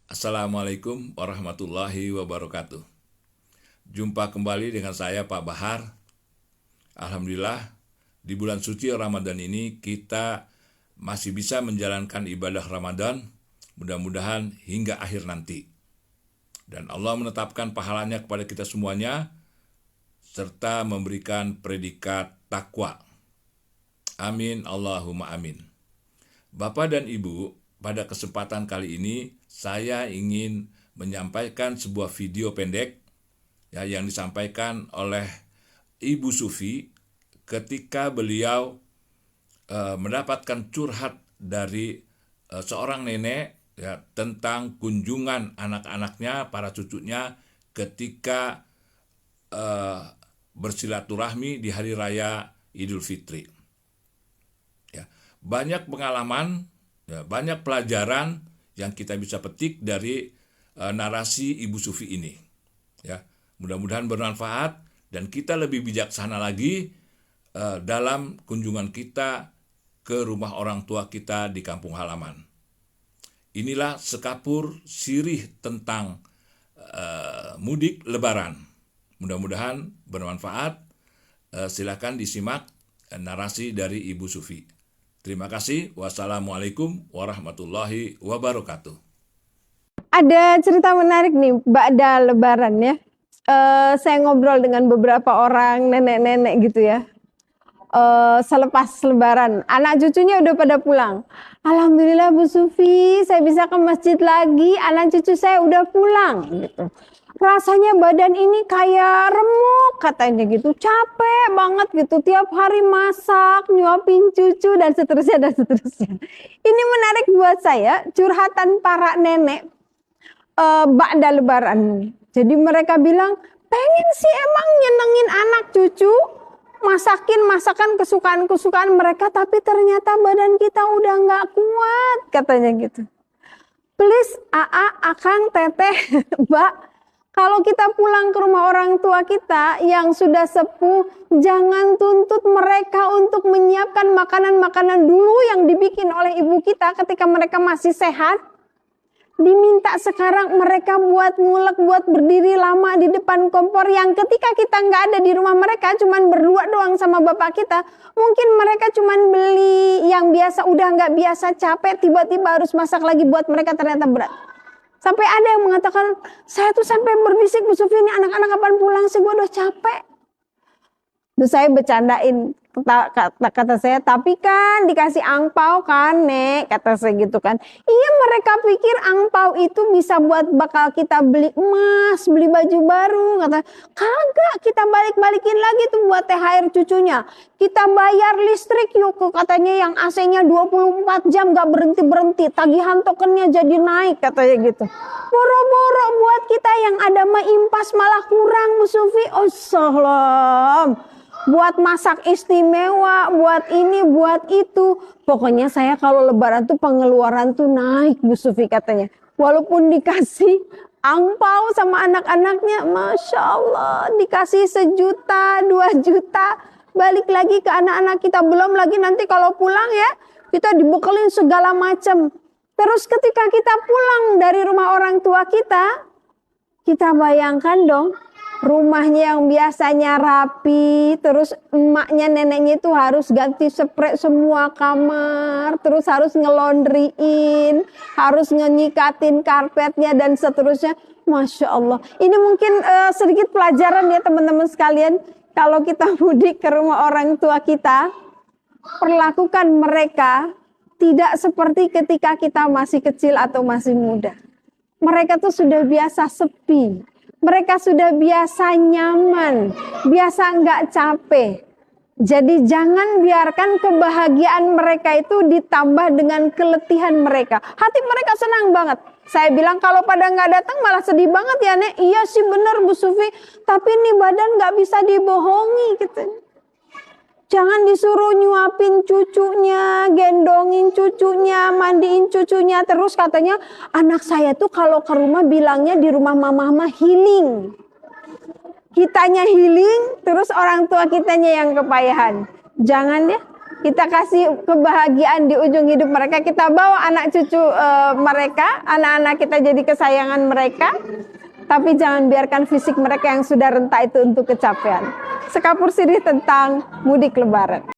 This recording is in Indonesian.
Assalamualaikum warahmatullahi wabarakatuh. Jumpa kembali dengan saya Pak Bahar. Alhamdulillah di bulan suci Ramadan ini kita masih bisa menjalankan ibadah Ramadan, mudah-mudahan hingga akhir nanti. Dan Allah menetapkan pahalanya kepada kita semuanya, serta memberikan predikat takwa. Amin, Allahumma amin. Bapak dan Ibu, pada kesempatan kali ini saya ingin menyampaikan sebuah video pendek yang disampaikan oleh Ibu Sufi ketika beliau mendapatkan curhat dari seorang nenek tentang kunjungan anak-anaknya, para cucunya ketika bersilaturahmi di hari raya Idul Fitri. Banyak pengalaman, banyak pelajaran yang kita bisa petik dari narasi Ibu Sufi ini. Mudah-mudahan bermanfaat dan kita lebih bijaksana lagi dalam kunjungan kita ke rumah orang tua kita di kampung halaman. Inilah sekapur sirih tentang mudik lebaran. Mudah-mudahan bermanfaat. Silakan disimak narasi dari Ibu Sufi. Terima kasih. Wassalamualaikum warahmatullahi wabarakatuh. Ada cerita menarik nih, ba'da lebaran ya. Saya ngobrol dengan beberapa orang nenek-nenek gitu ya. Selepas lebaran, anak cucunya udah pada pulang. Alhamdulillah Bu Sufi, saya bisa ke masjid lagi, anak cucu saya udah pulang gitu. Rasanya badan ini kayak remuk katanya gitu, capek banget gitu, tiap hari masak, nyuapin cucu dan seterusnya dan seterusnya. Ini menarik buat saya, curhatan para nenek ba'da lebaran. Jadi mereka bilang, pengen sih emang nyenengin anak cucu, masakin masakan kesukaan mereka, tapi ternyata badan kita udah nggak kuat katanya gitu. Please akang, teteh, mbak, kalau kita pulang ke rumah orang tua kita yang sudah sepuh, jangan tuntut mereka untuk menyiapkan makanan-makanan dulu yang dibikin oleh ibu kita ketika mereka masih sehat. Diminta sekarang mereka buat ngulek, buat berdiri lama di depan kompor yang ketika kita nggak ada di rumah mereka, cuman berdua doang sama bapak kita. Mungkin mereka cuman beli yang biasa, udah nggak biasa, capek, tiba-tiba harus masak lagi buat mereka, ternyata berat. Sampai ada yang mengatakan, saya tuh sampai berbisik, Bu Sufi, ini anak-anak kapan pulang sih, gue udah capek. Terus saya bercandain, kata saya, tapi kan dikasih angpau kan Nek, kata saya gitu kan. Iya, mereka pikir angpau itu bisa buat bakal kita beli emas, beli baju baru. Kata, kagak, kita balik-balikin lagi tuh buat THR cucunya. Kita bayar listrik yuk, katanya yang AC-nya 24 jam gak berhenti-berhenti. Tagihan tokennya jadi naik, katanya gitu. Boro-boro buat kita yang ada mah impas malah kurang, Bu Sufi. Oh salam. Buat masak istimewa, buat ini, buat itu. Pokoknya saya kalau lebaran tuh pengeluaran tuh naik, Bu Sufi katanya. Walaupun dikasih angpau sama anak-anaknya, Masya Allah, dikasih 1 juta, 2 juta, balik lagi ke anak-anak kita. Belum lagi nanti kalau pulang ya, kita dibekelin segala macam. Terus ketika kita pulang dari rumah orang tua kita bayangkan dong, rumahnya yang biasanya rapi, terus emaknya, neneknya itu harus ganti spray semua kamar, terus harus ngelondriin, harus ngenyikatin karpetnya dan seterusnya. Masya Allah. Ini mungkin sedikit pelajaran ya teman-teman sekalian. Kalau kita mudik ke rumah orang tua kita, perlakukan mereka tidak seperti ketika kita masih kecil atau masih muda. Mereka tuh sudah biasa sepi. Mereka sudah biasa nyaman, biasa nggak capek. Jadi jangan biarkan kebahagiaan mereka itu ditambah dengan keletihan mereka. Hati mereka senang banget. Saya bilang kalau pada nggak datang malah sedih banget ya Nek. Iya sih benar Bu Sufi, tapi nih badan nggak bisa dibohongi gitu. Jangan disuruh nyuapin cucunya, gendongin cucunya, mandiin cucunya. Terus katanya anak saya tuh kalau ke rumah bilangnya di rumah mama healing. Kitanya healing, terus orang tua kitanya yang kepayahan. Jangan ya. kita kasih kebahagiaan di ujung hidup mereka, kita bawa anak cucu mereka, anak-anak kita jadi kesayangan mereka, tapi jangan biarkan fisik mereka yang sudah renta itu untuk kecapean. Sekapur sirih tentang mudik lebaran.